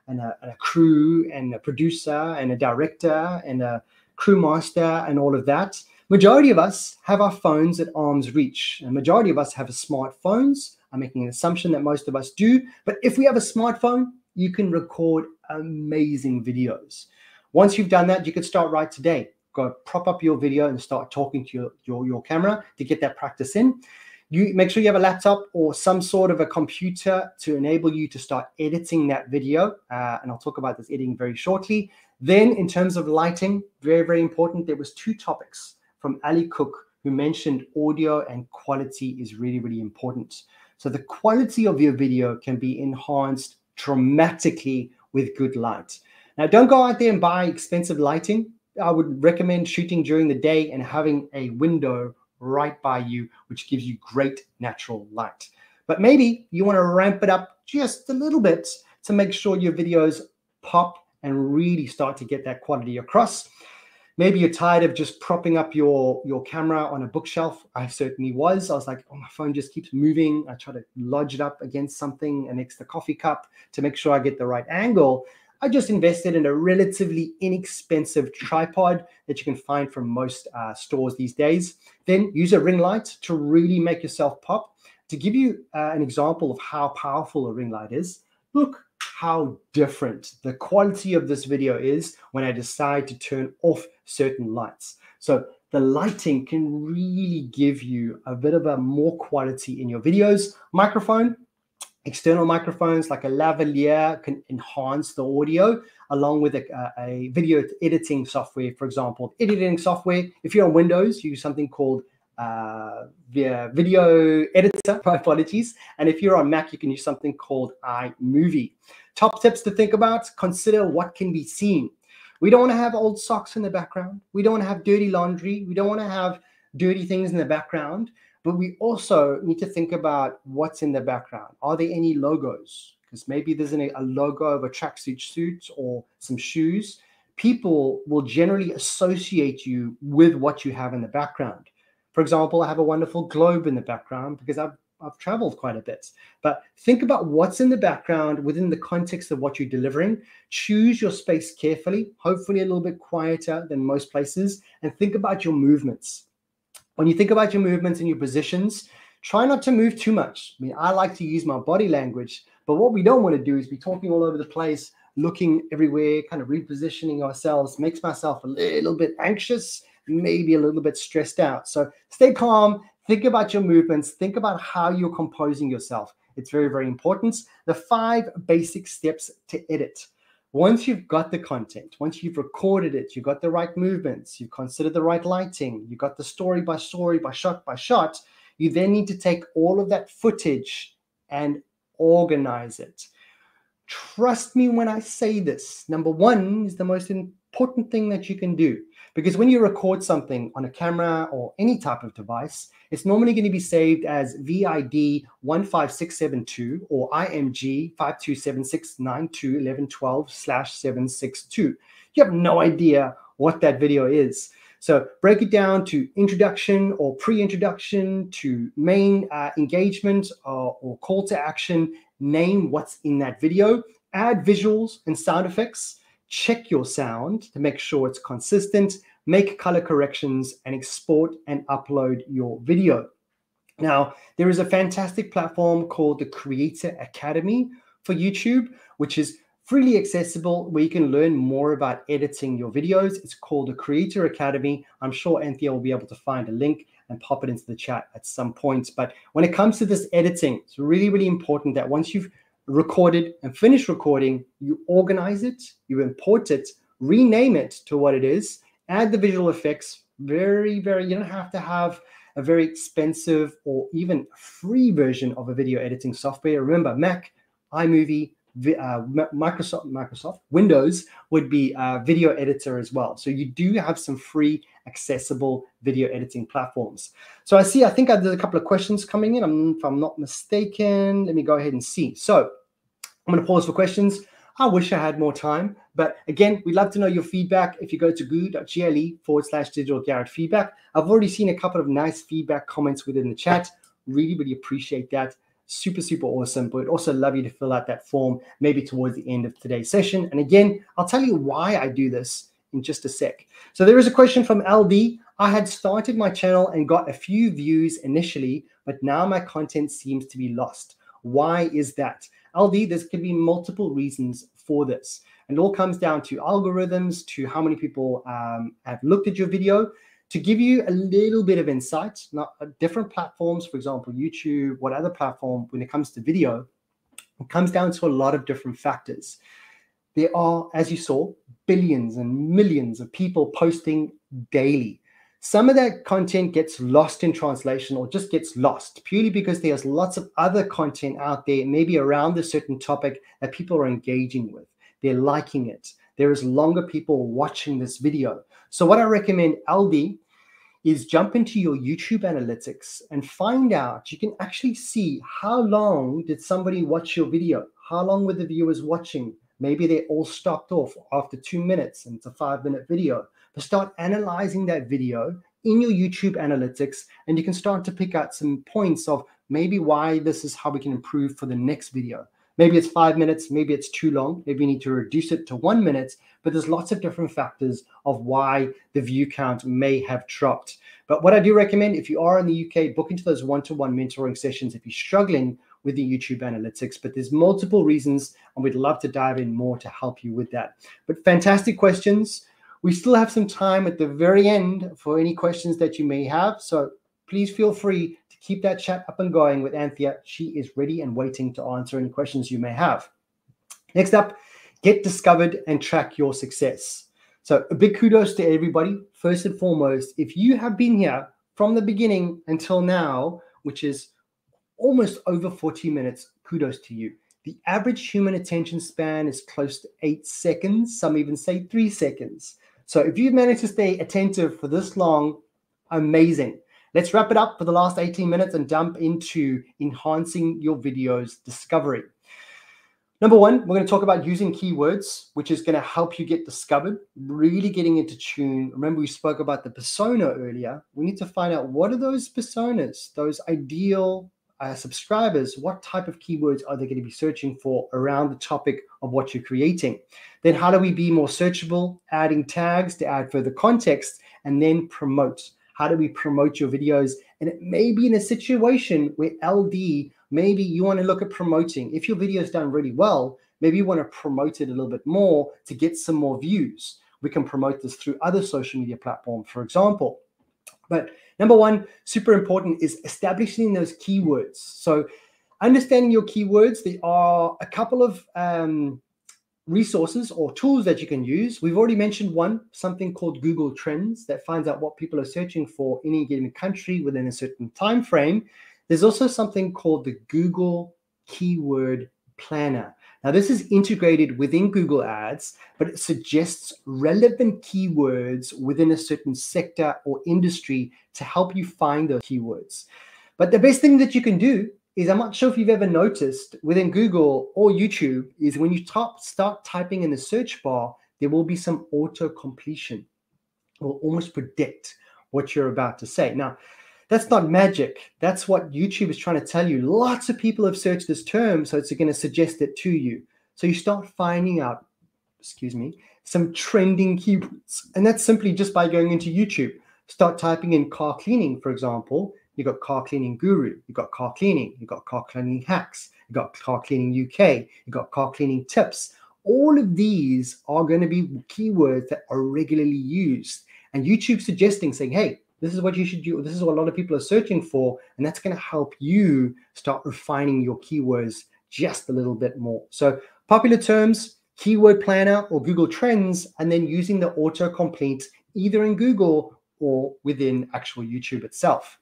and a crew and a producer and a director and a crew master and all of that. Majority of us have our phones at arm's reach, and majority of us have smartphones. I'm making an assumption that most of us do, but if we have a smartphone, you can record amazing videos. Once you've done that, you can start right today. Go prop up your video and start talking to your camera to get that practice in. You make sure you have a laptop or some sort of a computer to enable you to start editing that video. And I'll talk about this editing very shortly. Then in terms of lighting, very, very important. There was 2 topics from Ali Cook who mentioned audio and quality is really, really important. So the quality of your video can be enhanced dramatically with good light. Now, don't go out there and buy expensive lighting. I would recommend shooting during the day and having a window right by you, which gives you great natural light. But maybe you want to ramp it up just a little bit to make sure your videos pop and really start to get that quality across. Maybe you're tired of just propping up your camera on a bookshelf. I certainly was. I was like, oh, my phone just keeps moving. I try to lodge it up against something, an extra coffee cup to make sure I get the right angle. I just invested in a relatively inexpensive tripod that you can find from most stores these days. Then use a ring light to really make yourself pop. To give you an example of how powerful a ring light is, look how different the quality of this video is when I decide to turn off certain lights. So the lighting can really give you a bit of a more quality in your videos. Microphone. External microphones like a lavalier can enhance the audio along with a video editing software. For example, editing software, if you're on Windows, you use something called video editor, my apologies. And if you're on Mac, you can use something called iMovie. Top tips to think about, consider what can be seen. We don't want to have old socks in the background. We don't want to have dirty laundry. We don't want to have dirty things in the background. But we also need to think about what's in the background. Are there any logos? Because maybe there's a logo of a tracksuit suit or some shoes. People will generally associate you with what you have in the background. For example, I have a wonderful globe in the background because I've traveled quite a bit. But think about what's in the background within the context of what you're delivering. Choose your space carefully, hopefully a little bit quieter than most places, and think about your movements. When you think about your movements and your positions, try not to move too much. I mean, I like to use my body language, but what we don't want to do is be talking all over the place, looking everywhere, kind of repositioning ourselves, makes myself a little bit anxious, maybe a little bit stressed out. So stay calm, think about your movements, think about how you're composing yourself. It's very, very important. The 5 basic steps to edit. Once you've got the content, once you've recorded it, you've got the right movements, you've considered the right lighting, you've got the story, by shot, you then need to take all of that footage and organize it. Trust me when I say this. Number one is the most important thing that you can do, because when you record something on a camera or any type of device, it's normally going to be saved as VID 15672 or IMG 5276921112/762. You have no idea what that video is. So break it down to introduction or pre-introduction to main engagement or call to action. Name what's in that video, add visuals and sound effects, check your sound to make sure it's consistent, make color corrections, and export and upload your video. Now, there is a fantastic platform called the Creator Academy for YouTube, which is freely accessible, where you can learn more about editing your videos. It's called the Creator Academy. I'm sure Anthea will be able to find a link and pop it into the chat at some point. But when it comes to this editing, it's really, really important that once you've recorded and finished recording, you organize it, you import it, rename it to what it is, add the visual effects. You don't have to have a very expensive or even free version of a video editing software. Remember, Mac, iMovie, Microsoft Windows would be a video editor as well. So you do have some free accessible video editing platforms. So I think there's a couple of questions coming in, if I'm not mistaken. Let me go ahead and see. So I'm going to pause for questions. I wish I had more time, but again, we'd love to know your feedback. If you go to goo.gle/digital Garrett feedback, I've already seen a couple of nice feedback comments within the chat. Really, really appreciate that. Super, super awesome. But we'd also love you to fill out that form maybe towards the end of today's session. And again, I'll tell you why I do this in just a sec. So there is a question from LD. I had started my channel and got a few views initially, but now my content seems to be lost. Why is that? LD, there could be multiple reasons for this. And it all comes down to algorithms, to how many people have looked at your video. To give you a little bit of insight, different platforms, for example, YouTube, what other platform, when it comes to video, it comes down to a lot of different factors. There are, as you saw, billions and millions of people posting daily. Some of that content gets lost in translation or just gets lost purely because there's lots of other content out there, maybe around a certain topic that people are engaging with. They're liking it. There is longer people watching this video. So what I recommend, LD, is jump into your YouTube analytics and find out, you can actually see how long did somebody watch your video? How long were the viewers watching? Maybe they all stopped off after 2 minutes and it's a 5-minute video. But start analyzing that video in your YouTube analytics, and you can start to pick out some points of maybe why this is how we can improve for the next video. Maybe it's 5 minutes, maybe it's too long, maybe you need to reduce it to 1 minute, but there's lots of different factors of why the view count may have dropped. But what I do recommend, if you are in the UK, book into those one-to-one mentoring sessions if you're struggling with the YouTube analytics. But there's multiple reasons, and we'd love to dive in more to help you with that. But fantastic questions. We still have some time at the very end for any questions that you may have. So please feel free to keep that chat up and going with Anthea. She is ready and waiting to answer any questions you may have. Next up, get discovered and track your success. So a big kudos to everybody. First and foremost, if you have been here from the beginning until now, which is almost over 40 minutes, kudos to you. The average human attention span is close to 8 seconds. Some even say 3 seconds. So if you've managed to stay attentive for this long, amazing. Let's wrap it up for the last 18 minutes and jump into enhancing your video's discovery. Number one, we're going to talk about using keywords, which is going to help you get discovered, really getting into tune. Remember, we spoke about the persona earlier. We need to find out what are those personas, those ideal subscribers, what type of keywords are they going to be searching for around the topic of what you're creating. Then how do we be more searchable, adding tags to add further context, and then promote. How do we promote your videos? And it may be in a situation where LD, maybe you want to look at promoting. If your video is done really well, maybe you want to promote it a little bit more to get some more views. We can promote this through other social media platforms, for example. But number one, super important, is establishing those keywords. So understanding your keywords, there are a couple of resources or tools that you can use. We've already mentioned one, something called Google Trends, that finds out what people are searching for in any given country within a certain time frame. There's also something called the Google Keyword Planner. Now, this is integrated within Google Ads, but it suggests relevant keywords within a certain sector or industry to help you find those keywords. But the best thing that you can do is, I'm not sure if you've ever noticed within Google or YouTube, is when you start typing in the search bar, there will be some auto completion. It will almost predict what you're about to say. Now, that's not magic. That's what YouTube is trying to tell you. Lots of people have searched this term, so it's going to suggest it to you. So you start finding out, some trending keywords. And that's simply just by going into YouTube. Start typing in car cleaning, for example. You got car cleaning guru, you got car cleaning, you got car cleaning hacks, you got car cleaning UK, you got car cleaning tips. All of these are going to be keywords that are regularly used. And YouTube suggesting, saying, hey, this is what you should do. This is what a lot of people are searching for. And that's going to help you start refining your keywords just a little bit more. So popular terms, Keyword Planner or Google Trends, and then using the autocomplete either in Google or within actual YouTube itself.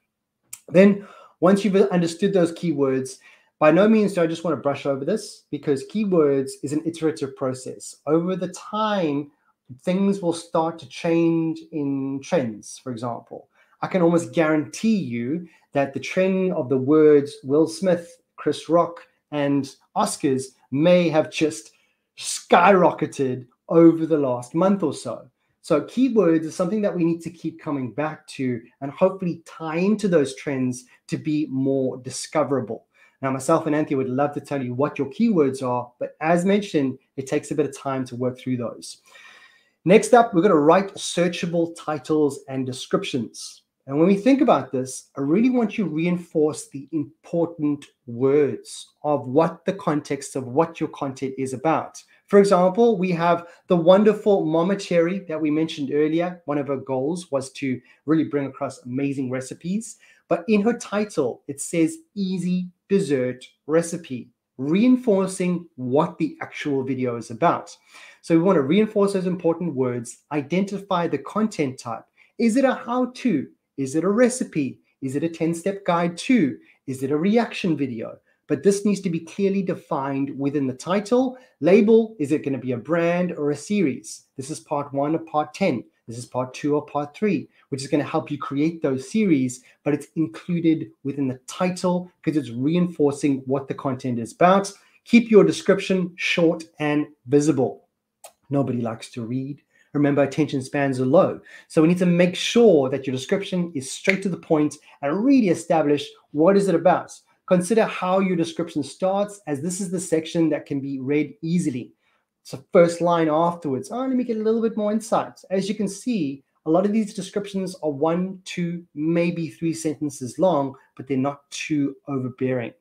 Then once you've understood those keywords, by no means do I just want to brush over this, because keywords is an iterative process. Over the time, things will start to change in trends, for example. I can almost guarantee you that the trend of the words Will Smith, Chris Rock, and Oscars may have just skyrocketed over the last month or so. So keywords is something that we need to keep coming back to and hopefully tie into those trends to be more discoverable. Now, myself and Anthony would love to tell you what your keywords are, but as mentioned, it takes a bit of time to work through those. Next up, we're going to write searchable titles and descriptions. And when we think about this, I really want you to reinforce the important words of what the context of what your content is about. For example, we have the wonderful Mama Cherry that we mentioned earlier. One of her goals was to really bring across amazing recipes. But in her title, it says easy dessert recipe, reinforcing what the actual video is about. So we want to reinforce those important words, identify the content type. Is it a how-to? Is it a recipe? Is it a 10-step guide to? Is it a reaction video? But this needs to be clearly defined within the title. Label, is it going to be a brand or a series? This is part 1 or part 10. This is part 2 or part 3, which is going to help you create those series, but it's included within the title because it's reinforcing what the content is about. Keep your description short and visible. Nobody likes to read. Remember, attention spans are low. So we need to make sure that your description is straight to the point and really establish what is it about. Consider how your description starts, as this is the section that can be read easily. So first line afterwards, let me get a little bit more insight. As you can see, a lot of these descriptions are 1, 2, maybe 3 sentences long, but they're not too overbearing.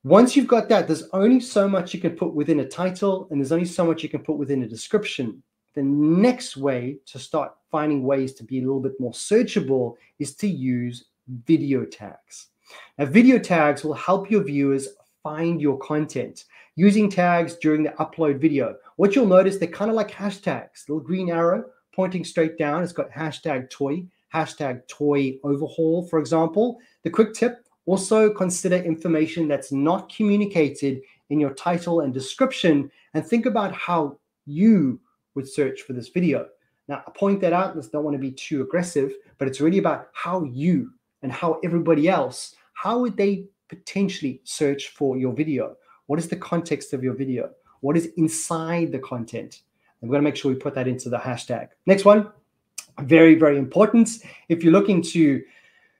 Once you've got that, there's only so much you can put within a title, and there's only so much you can put within a description. The next way to start finding ways to be a little bit more searchable is to use video tags. Now, video tags will help your viewers find your content. Using tags during the upload video, what you'll notice, they're kind of like hashtags. Little green arrow pointing straight down. It's got hashtag toy overhaul, for example. The quick tip, also consider information that's not communicated in your title and description, and think about how you would search for this video. Now, I point that out. I don't want to be too aggressive, but it's really about how you and how everybody else, how would they potentially search for your video? What is the context of your video? What is inside the content? And we're going to make sure we put that into the hashtag. Next one, very, very important. If you're looking to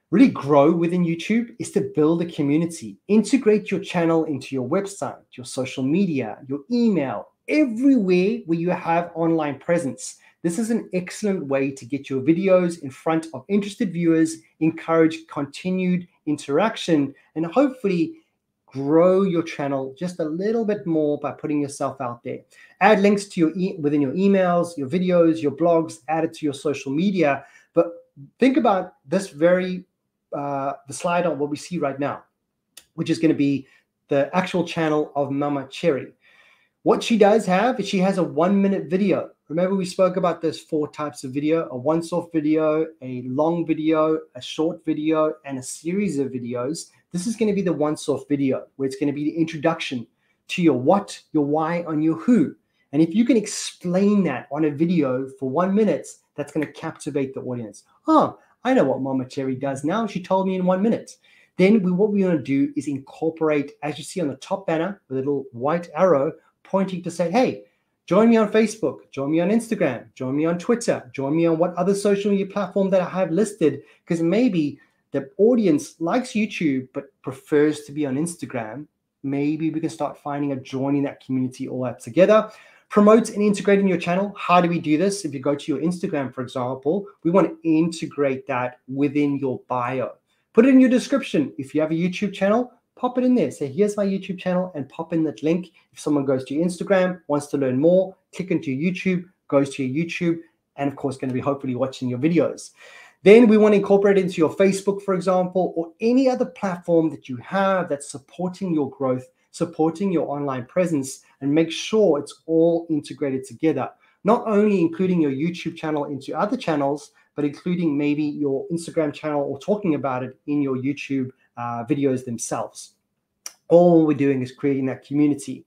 really grow within YouTube, is to build a community. Integrate your channel into your website, your social media, your email, everywhere where you have online presence. This is an excellent way to get your videos in front of interested viewers, encourage continued interaction, and hopefully grow your channel just a little bit more by putting yourself out there. Add links to your within your emails, your videos, your blogs, add it to your social media. But think about this the slide on what we see right now, which is going to be the actual channel of Mama Cherry. What she does have is she has a 1-minute video. Remember, we spoke about those 4 types of video: a once-off video, a long video, a short video, and a series of videos. This is going to be the once-off video, where it's going to be the introduction to your what, your why, and your who. And if you can explain that on a video for 1 minute, that's going to captivate the audience. Oh, I know what Mama Cherry does now. She told me in 1 minute. Then what we want to do is incorporate, as you see on the top banner, with a little white arrow pointing to say, hey, join me on Facebook, join me on Instagram, join me on Twitter, join me on what other social media platform that I have listed, because maybe the audience likes YouTube but prefers to be on Instagram. Maybe we can start finding a joining that community all that together. Promote and integrate in your channel. How do we do this? If you go to your Instagram, for example, we want to integrate that within your bio. Put it in your description. If you have a YouTube channel, pop it in there. Say, here's my YouTube channel, and pop in that link. If someone goes to your Instagram, wants to learn more, click into your YouTube, goes to your YouTube, and of course, going to be hopefully watching your videos. Then we want to incorporate it into your Facebook, for example, or any other platform that you have that's supporting your growth, supporting your online presence, and make sure it's all integrated together. Not only including your YouTube channel into other channels, but including maybe your Instagram channel or talking about it in your YouTube videos themselves. All we're doing is creating that community.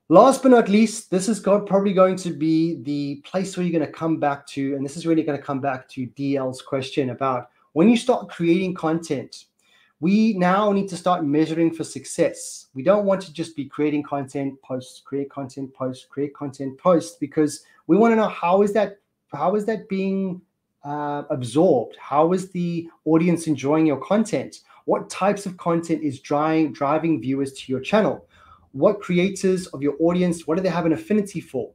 Last but not least, this is probably going to be the place where you're going to come back to, and this is really going to come back to DL's question about when you start creating content, we now need to start measuring for success. We don't want to just be creating content, post, create content, post, create content, post, because we want to know how is that being absorbed? How is the audience enjoying your content? What types of content is driving viewers to your channel? What creators of your audience, what do they have an affinity for?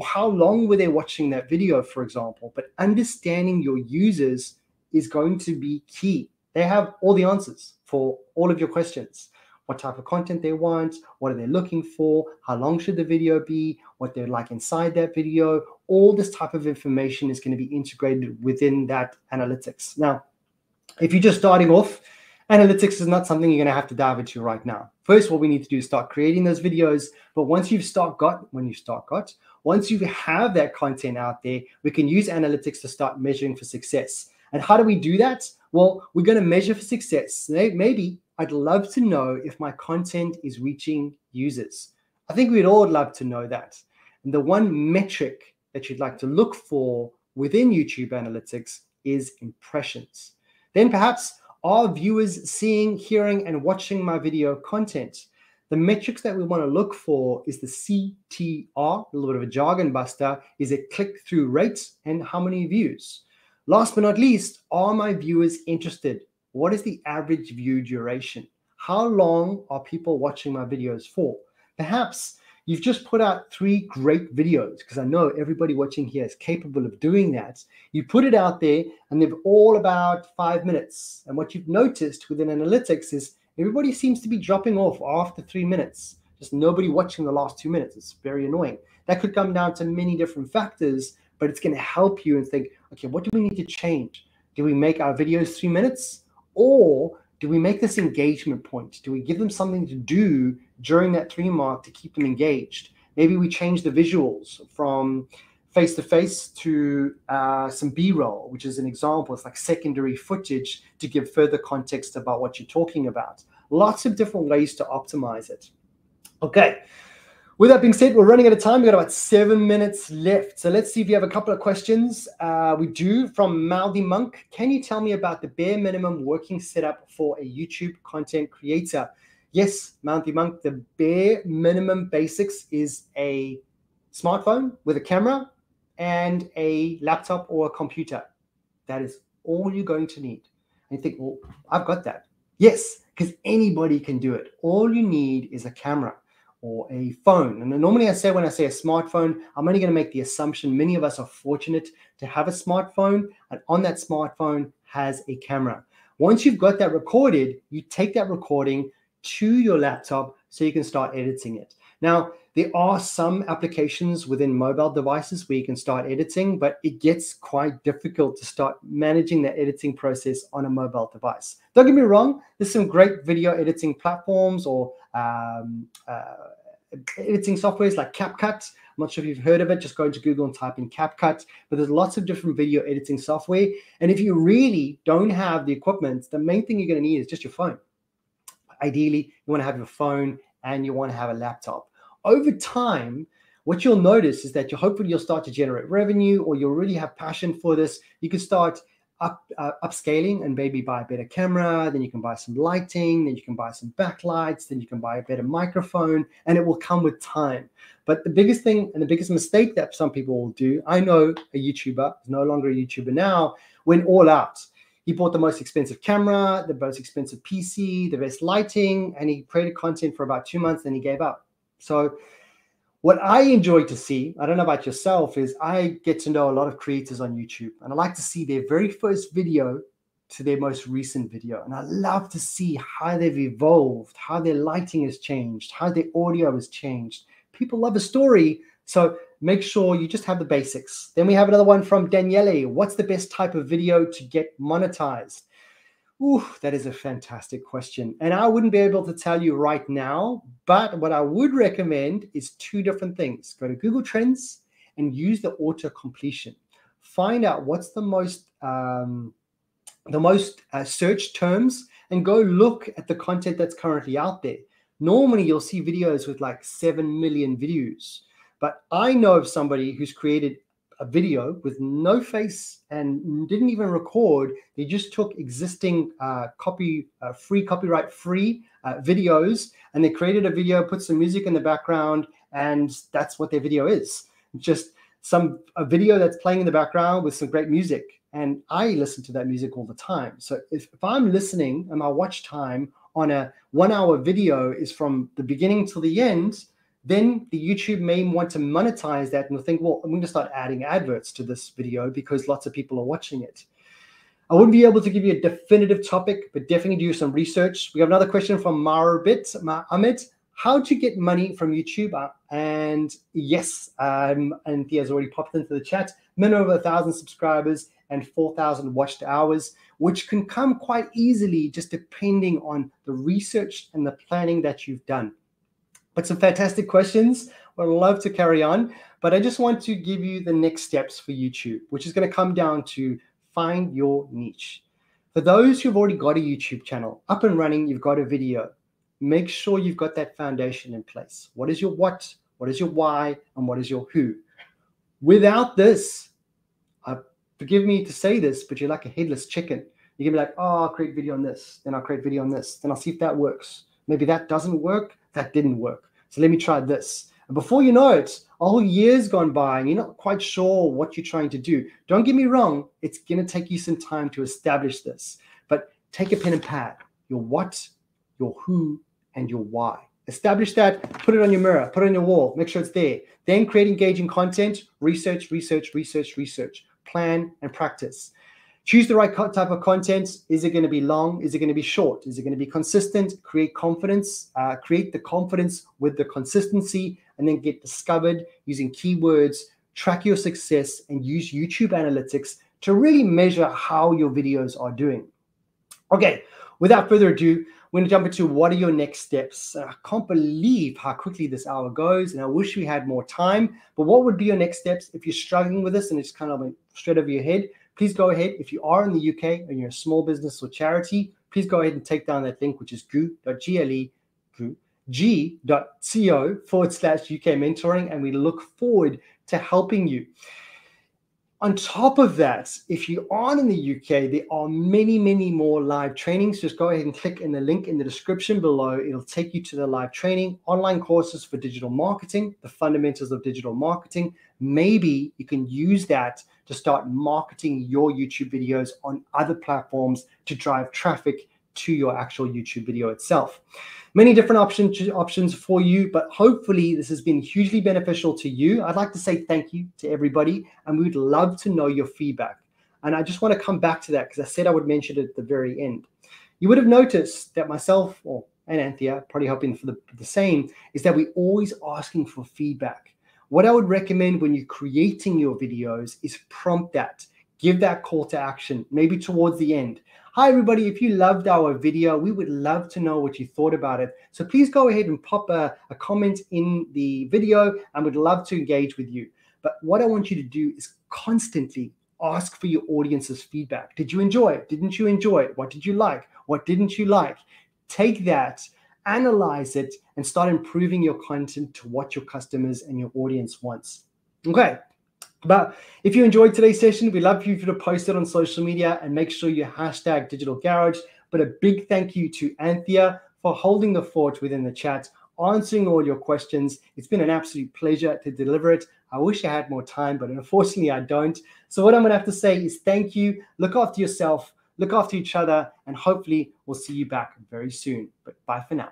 How long were they watching that video, for example? But understanding your users is going to be key. They have all the answers for all of your questions. What type of content they want, what are they looking for, how long should the video be, what they're like inside that video. All this type of information is going to be integrated within that analytics. Now, if you're just starting off, analytics is not something you're going to have to dive into right now. First, what we need to do is start creating those videos. But once you have that content out there, we can use analytics to start measuring for success. And how do we do that? Well, we're going to measure for success. Maybe I'd love to know if my content is reaching users. I think we'd all love to know that. And the one metric that you'd like to look for within YouTube analytics is impressions. Then perhaps, are viewers seeing, hearing, and watching my video content? The metrics that we want to look for is the CTR, a little bit of a jargon buster, is a click-through rate and how many views. Last but not least, are my viewers interested? What is the average view duration? How long are people watching my videos for? Perhaps you've just put out 3 great videos, because I know everybody watching here is capable of doing that. You put it out there and they're all about 5 minutes. And what you've noticed within analytics is everybody seems to be dropping off after 3 minutes. Just nobody watching the last 2 minutes. It's very annoying. That could come down to many different factors, but it's going to help you and think, okay, what do we need to change? Do we make our videos 3 minutes? Or do we make this engagement point? Do we give them something to do during that 3 mark to keep them engaged? Maybe we change the visuals from face-to-face to some B-roll, which is an example. It's like secondary footage to give further context about what you're talking about. Lots of different ways to optimize it. Okay. With that being said, we're running out of time. We've got about 7 minutes left. So let's see if you have a couple of questions. We do from Mouthy Monk. Can you tell me about the bare minimum working setup for a YouTube content creator? Yes, Mouthy Monk, the bare minimum basics is a smartphone with a camera and a laptop or a computer. That is all you're going to need. And you think, well, I've got that. Yes, because anybody can do it. All you need is a camera or a phone. And normally when I say a smartphone, I'm only going to make the assumption many of us are fortunate to have a smartphone, and on that smartphone has a camera. Once you've got that recorded, you take that recording to your laptop so you can start editing it. Now, there are some applications within mobile devices where you can start editing, but it gets quite difficult to start managing the editing process on a mobile device. Don't get me wrong, there's some great video editing platforms or editing softwares like CapCut. I'm not sure if you've heard of it. Just go into Google and type in CapCut. But there's lots of different video editing software. And if you really don't have the equipment, the main thing you're going to need is just your phone. Ideally, you want to have your phone and you want to have a laptop. Over time, what you'll notice is that hopefully you'll start to generate revenue, or you'll really have passion for this. You can start upscaling and maybe buy a better camera, then you can buy some lighting, then you can buy some backlights, then you can buy a better microphone, and it will come with time. But the biggest thing and the biggest mistake that some people will do, I know a YouTuber, is no longer a YouTuber now, went all out. He bought the most expensive camera, the most expensive PC, the best lighting, and he created content for about 2 months, then he gave up. So what I enjoy to see, I don't know about yourself, is I get to know a lot of creators on YouTube, and I like to see their very first video to their most recent video. And I love to see how they've evolved, how their lighting has changed, how their audio has changed. People love a story, so make sure you just have the basics. Then we have another one from Daniele. What's the best type of video to get monetized? Ooh, that is a fantastic question. And I wouldn't be able to tell you right now, but what I would recommend is 2 different things. Go to Google Trends and use the auto completion. Find out what's the most search terms, and go look at the content that's currently out there. Normally you'll see videos with like 7 million views, but I know of somebody who's created a video with no face and didn't even record. They just took existing copyright-free videos, and they created a video, put some music in the background, and that's what their video is. Just a video that's playing in the background with some great music. And I listen to that music all the time. So if I'm listening and my watch time on a 1-hour video is from the beginning till the end, then the YouTube may want to monetize that and they'll think, well, I'm going to start adding adverts to this video because lots of people are watching it. I wouldn't be able to give you a definitive topic, but definitely do some research. We have another question from Ahmed. How to get money from YouTube? And yes, and Thea's already popped into the chat. Minimum of 1,000 subscribers and 4,000 watched hours, which can come quite easily just depending on the research and the planning that you've done. But some fantastic questions. I'd love to carry on, but I just want to give you the next steps for YouTube, which is going to come down to find your niche. For those who've already got a YouTube channel up and running, you've got a video, make sure you've got that foundation in place. What is your what is your why, and what is your who? Without this, forgive me to say this, but you're like a headless chicken. You're going to be like, oh, I'll create video on this, then I'll create video on this, then I'll see if that works. Maybe that doesn't work. That didn't work. So let me try this. And before you know it, a whole year's gone by and you're not quite sure what you're trying to do. Don't get me wrong. It's going to take you some time to establish this. But take a pen and pad. Your what, your who, and your why. Establish that. Put it on your mirror. Put it on your wall. Make sure it's there. Then create engaging content. Research. Plan and practice. Choose the right type of content. Is it going to be long? Is it going to be short? Is it going to be consistent? Create confidence. Create the confidence with the consistency, and then get discovered using keywords. Track your success and use YouTube analytics to really measure how your videos are doing. Okay, without further ado, we're going to jump into what are your next steps. I can't believe how quickly this hour goes, and I wish we had more time. But what would be your next steps if you're struggling with this and it's kind of went straight over your head? Please go ahead. If you are in the UK and you're a small business or charity, please go ahead and take down that link, which is g.co/UK mentoring, and we look forward to helping you. On top of that, if you aren't in the UK, there are many, many more live trainings. Just go ahead and click in the link in the description below. It'll take you to the live training, online courses for digital marketing, the fundamentals of digital marketing. Maybe you can use that to start marketing your YouTube videos on other platforms to drive traffic to your actual YouTube video itself. Many different options for you, but hopefully this has been hugely beneficial to you. I'd like to say thank you to everybody, and we would love to know your feedback. And I just want to come back to that because I said I would mention it at the very end. You would have noticed that myself and Anthea, probably hoping for the same, is that we're always asking for feedback. What I would recommend when you're creating your videos is prompt that. give that call to action, maybe towards the end. Hi, everybody. If you loved our video, we would love to know what you thought about it. So please go ahead and pop a comment in the video, and we'd love to engage with you. But what I want you to do is constantly ask for your audience's feedback. Did you enjoy it? Didn't you enjoy it? What did you like? What didn't you like? Take that, analyze it, and start improving your content to what your customers and your audience wants. Okay. But if you enjoyed today's session, we'd love for you to post it on social media and make sure you hashtag Digital Garage. But a big thank you to Anthea for holding the fort within the chat, answering all your questions. It's been an absolute pleasure to deliver it. I wish I had more time, but unfortunately I don't. So what I'm going to have to say is thank you. Look after yourself, look after each other, and hopefully we'll see you back very soon. But bye for now.